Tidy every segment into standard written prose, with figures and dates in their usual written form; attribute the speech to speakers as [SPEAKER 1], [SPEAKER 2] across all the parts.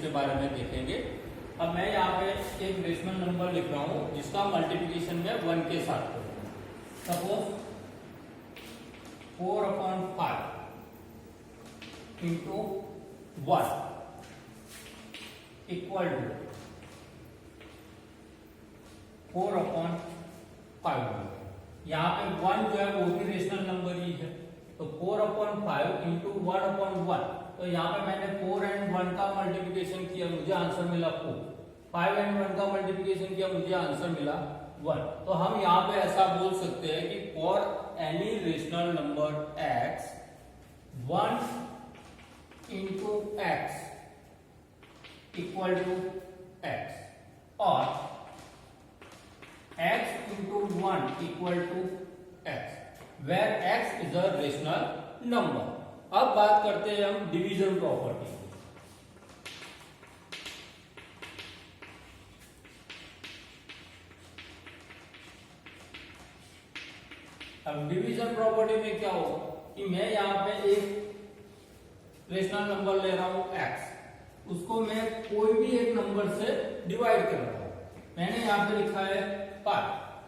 [SPEAKER 1] उसके बारे में देखेंगे। अब मैं यहाँ पे एक रेशनल नंबर लिख रहा हूँ जिसका मल्टीप्लिकेशन में 1 के साथ करूँगा। Suppose 4/5 into 1 equal to 4/5। यहाँ पे 1 जो है वो भी रेशनल नंबर ही है, तो 4/5 इंटू 1/1। तो यहाँ पे मैंने 4 एंड 1 का मल्टीप्लिकेशन किया, मुझे आंसर मिला 4। 5 एंड 1 का मल्टीप्लिकेशन किया, मुझे आंसर मिला 1। तो हम यहाँ पे ऐसा बोल सकते हैं कि for any rational number x 1 into x equal to x और x into 1 equal to x, where x is a rational number। अब बात करते हैं हम डिवीजन प्रॉपर्टी की। अब डिवीजन प्रॉपर्टी में क्या होगा कि मैं यहाँ पे एक रेशनल नंबर ले रहा हूं x, उसको मैं कोई भी एक नंबर से डिवाइड कर रहा हूं। मैंने यहाँ पे लिखा है 5,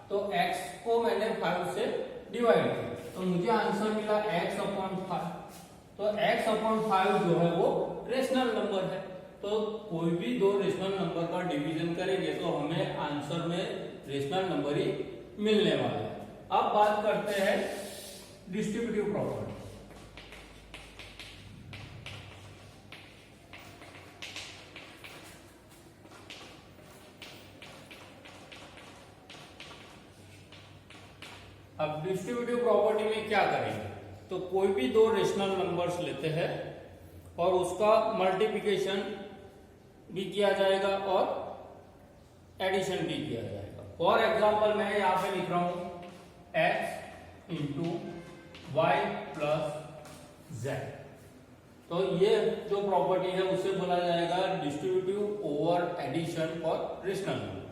[SPEAKER 1] तो x को मैंने 5 से डिवाइड किया, तो मुझे आंसर मिला x/5। तो x/5 जो है वो रेशनल नंबर है। तो कोई भी दो रेशनल नंबर का डिवीजन करेंगे तो हमें आंसर में रेशनल नंबर ही मिलने वाला है। अब बात करते हैं डिस्ट्रीब्यूटिव प्रॉपर्टी। अब डिस्ट्रीब्यूटिव प्रॉपर्टी में क्या करेंगे, तो कोई भी दो रेशनल नंबर्स लेते हैं और उसका मल्टीप्लिकेशन भी किया जाएगा और एडिशन भी किया जाएगा। फॉर एग्जांपल मैं यहाँ पे लिख रहा हूं x into y plus z. तो ये जो प्रॉपर्टी है उसे बोला जाएगा distributive over addition for rational number.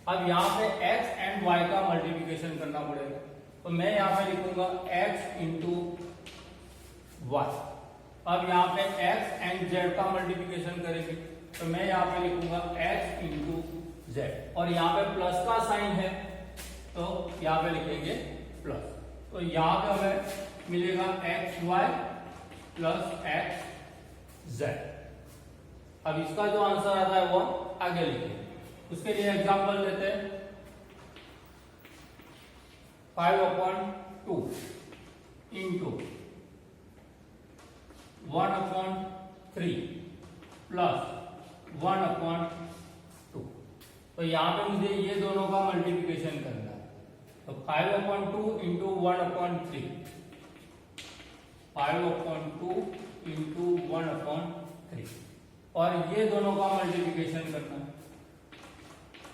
[SPEAKER 1] अब यहाँ पे x एंड y का मल्टीप्लिकेशन करना पड़ेगा, तो मैं यहाँ पे लिखूंगा x इंटू वाई। अब यहाँ पे x एंड z का मल्टीप्लिकेशन करेंगे, तो मैं यहाँ पे लिखूंगा x इंटू जेड, और यहाँ पे प्लस का साइन है तो यहाँ पे लिखेंगे प्लस। तो यहाँ पे हमें मिलेगा xy प्लस xz। अब इसका जो आंसर आता है वो आगे लिखेंगे। उसके लिए एग्जांपल लेते हैं 5/2 इंटू 1/3 प्लस 1/2। तो यहाँ पे मुझे ये दोनों का मल्टीप्लिकेशन करना है, तो 5/2 इंटू 1/3, 5/2 इंटू 1/3, और ये दोनों का मल्टीप्लिकेशन करना है,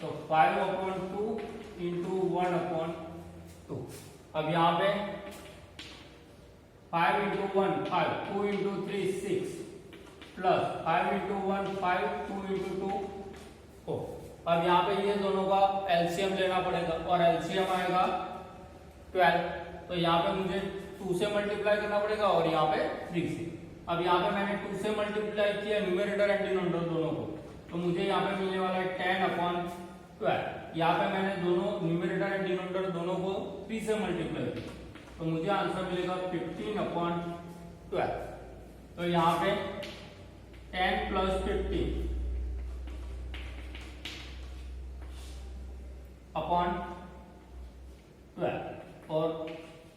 [SPEAKER 1] तो 5/2 इंटू 1/2। अब यहाँ पे 5 into 1 5, 2 into 3 6, plus 5 into 1 5, 2 into 2 4। अब यहाँ पे ये दोनों का एलसीएम लेना पड़ेगा और एलसीएम आएगा 12। तो यहाँ पे मुझे 2 से मल्टीप्लाई करना पड़ेगा और यहाँ पे 3 से। अब यहाँ पे मैंने 2 से मल्टीप्लाई किया न्यूमरेटर एंड डिनोमिनेटर दोनों को, तो मुझे यहाँ पे मिलने वाला है 10/12। यहाँ पे मैंने दोनों न्यूमरेटर एंड डिनोमिनेटर दोनों को 3 से मल्टीप्लाई किया, तो मुझे आंसर मिलेगा 15/12। तो यहाँ पे 10 प्लस 15 अपॉन 12 और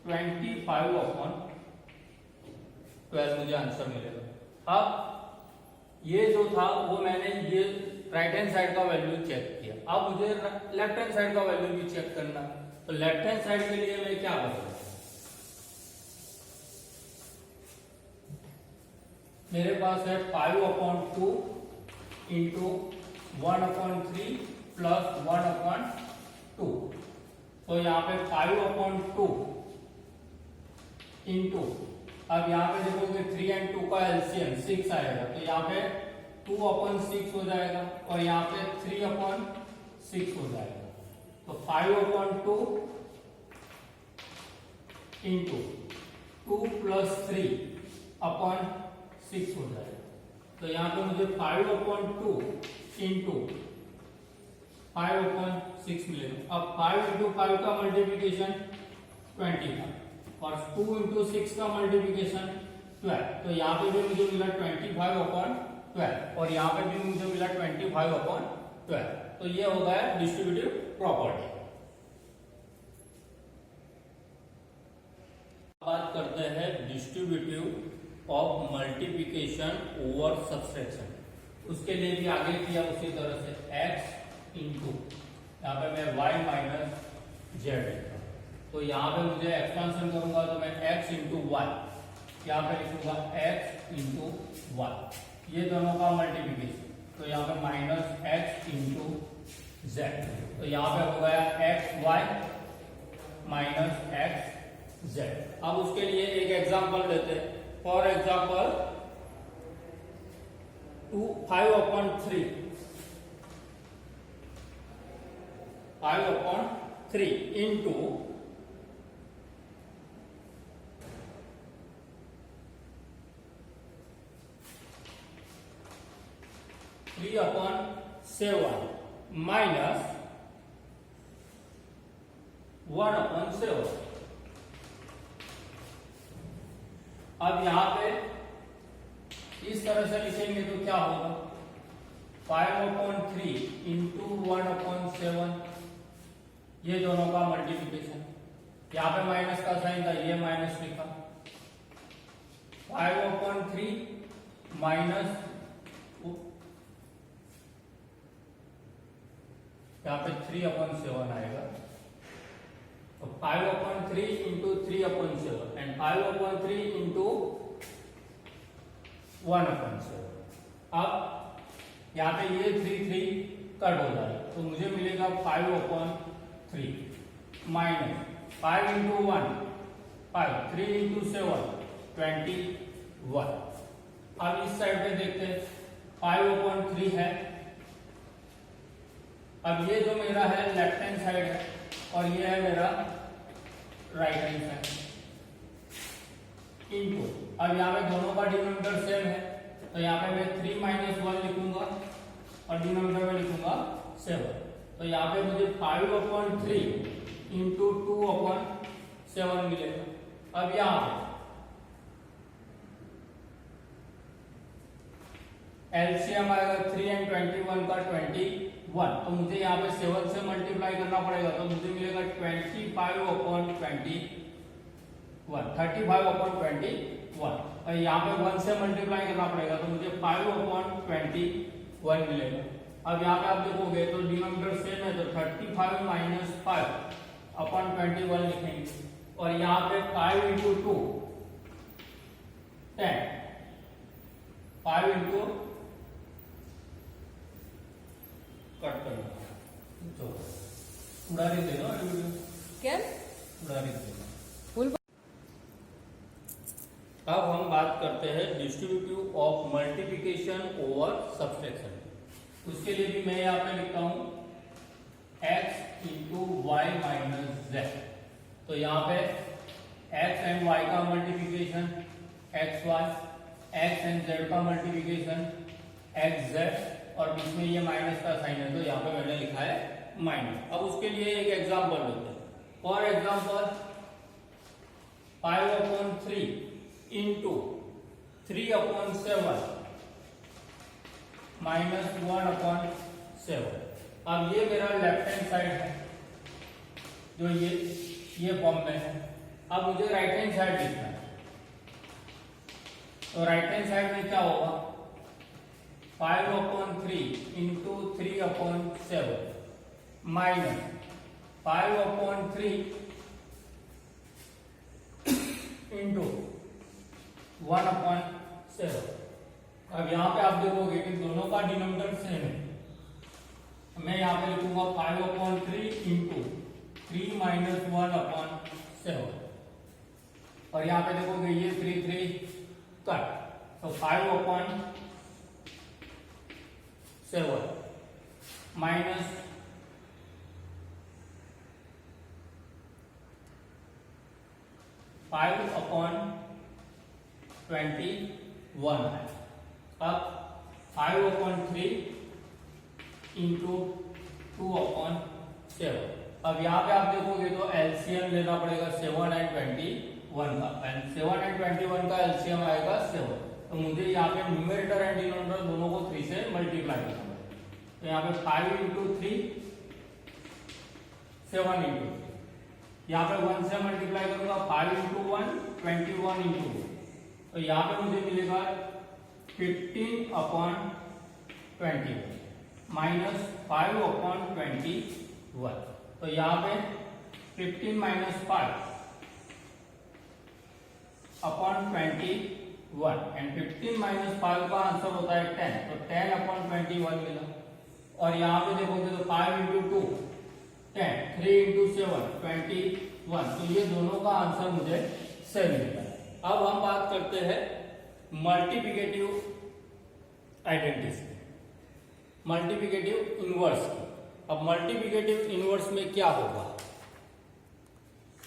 [SPEAKER 1] 25/12 मुझे आंसर मिलेगा। अब ये जो था वो मैंने ये राइट हैंड साइड का वैल्यू चेक किया, अब मुझे लेफ्ट हैंड साइड का वैल्यू भी चेक करना। तो लेफ्ट हैंड साइड के लिए मैं क्या करूंगा, मेरे पास है 5/2 इंटू 1/3 प्लस 1/2। तो यहाँ पे 5/2 इंटू, अब यहाँ पे देखोगे 3 एंड 2 का एलसीएम 6 आएगा, तो यहाँ पे 2/6 हो जाएगा और यहाँ पे 3/6 हो जाएगा। तो 5/2 इंटू 2 प्लस 3/6 हो जाएगा। तो यहाँ पे मुझे 5/2 इंटू 5/6 मिलेगा। अब 5 इंटू 5 का मल्टीप्लीकेशन 25 और 2 इंटू 6 का मल्टीप्लीकेशन 12। तो यहाँ पे भी मुझे मिला 25/12 और यहाँ पे भी मुझे मिला 25/12। तो ये हो गया डिस्ट्रीब्यूटिव प्रॉपर्टी। बात करते हैं distributive of multiplication over subtraction. उसके लिए भी आगे किया उसी तरह से x इंटू यहाँ पे मैं y माइनस जेड लिखूंगा। तो यहाँ पे मुझे एक्सपेंशन करूंगा तो मैं x इंटू वाई, यहाँ पे लिखूंगा x इंटू वाई, ये दोनों का मल्टीप्लिकेशन। तो यहाँ पे माइनस x इंटू जेड, तो यहाँ पे हो गया x y minus x z. अब उसके लिए एक एग्जांपल लेते हैं। For example 5/3 into three upon 7 minus 1/7। अब यहां पे इस तरह से लिखेंगे तो क्या होगा, 5/3 इंटू 1/7, ये दोनों का मल्टीप्लिकेशन। यहाँ पे माइनस का साइन था, ये माइनस लिखा। 5/3 माइनस यहाँ पे 3/7 आएगा। तो 5/3 इंटू 3/7 एंड 5/3 इंटू 1/7। अब यहाँ पे ये 3 कट हो जाएगा तो मुझे मिलेगा 5/3 माइनस 5 इंटू 1 5, 3 इंटू 7 21। अब इस साइड पे देखते हैं 5/3 है। अब ये जो मेरा है लेफ्ट हैंड साइड है और ये है मेरा राइट हैंड साइड इनटू। अब यहाँ पे दोनों का डिनोमिनेटर सेम है तो यहाँ पे मैं 3 माइनस 1 लिखूंगा और डिनोमिनेटर में लिखूंगा 7। तो यहाँ पे मुझे 5/3 इंटू 2/7 मिलेगा। अब यहाँ पे एलसीएम आएगा 3 एंड 21 का 21, तो मुझे यहाँ पे 7 से मल्टीप्लाई करना पड़ेगा तो मुझे मिलेगा 35/21, 35/21 और यहाँ पे 1 से मल्टीप्लाई करना पड़ेगा तो मुझे 5/21 मिलेगा। अब यहाँ पे आप देखोगे तो डिनोमिनेटर सेम है तो 35 माइनस 5/21 लिखेंगे और यहाँ पे 5 इंटू 2 10, 5 इंटू कट करना उड़ारी दे दो क्या उड़ारी दे दो। अब हम बात करते हैं distributive of multiplication over subtraction. उसके लिए भी मैं यहाँ पे लिखता हूं x into y minus z. तो यहाँ पे x एंड y का multiplication x y, x and z का मल्टीप्लिकेशन एक्स जेड और बीच में ये माइनस का साइन है तो यहाँ पे मैंने लिखा है माइनस। अब उसके लिए एक एग्जांपल लेते हैं। For example 5/3 into 3/7 minus 1/7। अब ये मेरा लेफ्ट हैंड साइड है जो ये फॉर्म में है। अब मुझे राइट हैंड साइड लिखना है तो राइट हैंड साइड में क्या होगा, 5/3 इंटू 3/7 माइनस 5/3 इंटू 1/7। अब यहाँ पे आप देखोगे कि दोनों का डिनोमिनेटर सेम है। मैं यहाँ पे लिखूंगा 5/3 इंटू 3 माइनस 1/7 और यहाँ पे देखोगे ये 3 कट तो 5/7 माइनस 5/21 है। अब 5/3 इंटू 2/7। अब यहाँ पे आप देखोगे तो एलसीएम लेना पड़ेगा 7 एंड 21 का, 7 एंड 21 का एलसीएम आएगा 7। तो मुझे यहाँ पे न्यूमरेटर एंड डिनोमिनेटर दोनों को 3 से मल्टीप्लाई करना है। तो यहाँ पे 5 इंटू 3 7 इंटू 3, यहाँ पे 1 से मल्टीप्लाई करूंगा 5 इंटू 1 21 इंटू 1। तो यहाँ पे मुझे मिलेगा 15/21 माइनस 5/21। तो यहाँ पे 15 माइनस 5/21 एंड 15 माइनस 5 का आंसर होता है 10, तो 10/21 मिला। और यहाँ पे देखोगे तो 5 इंटू 2 10, 3 इंटू 7 21। तो ये दोनों का आंसर मुझे सेम मिला। अब हम बात करते हैं मल्टीप्लिकेटिव आइडेंटिटी, मल्टीप्लिकेटिव इनवर्स की। अब मल्टीप्लिकेटिव इनवर्स में क्या होगा,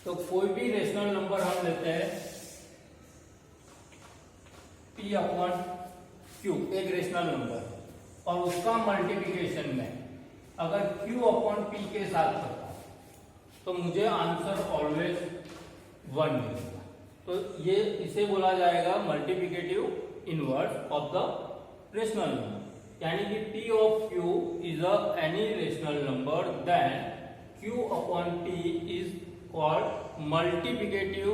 [SPEAKER 1] तो कोई भी रेशनल नंबर हम लेते हैं P/Q, एक रेशनल नंबर, और उसका मल्टीप्लिकेशन में अगर Q/P के साथ करता तो मुझे आंसर ऑलवेज 1 मिलेगा। तो ये इसे बोला जाएगा multiplicative inverse of the rational number. यानी कि P/Q is any rational number, then Q/P is called multiplicative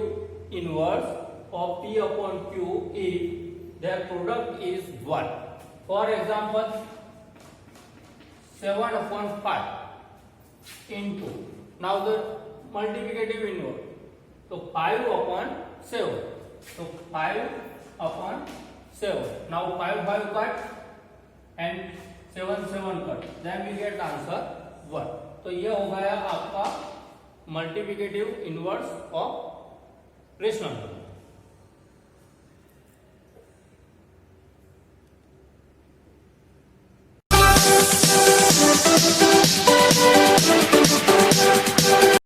[SPEAKER 1] inverse of P/Q if their product is 1. For example, 7/5 into, now the multiplicative inverse, so 5/7, so 5/7, now 5 cut and 7 cut, then we get answer 1. तो ये हो गया आपका multiplicative inverse of rational number.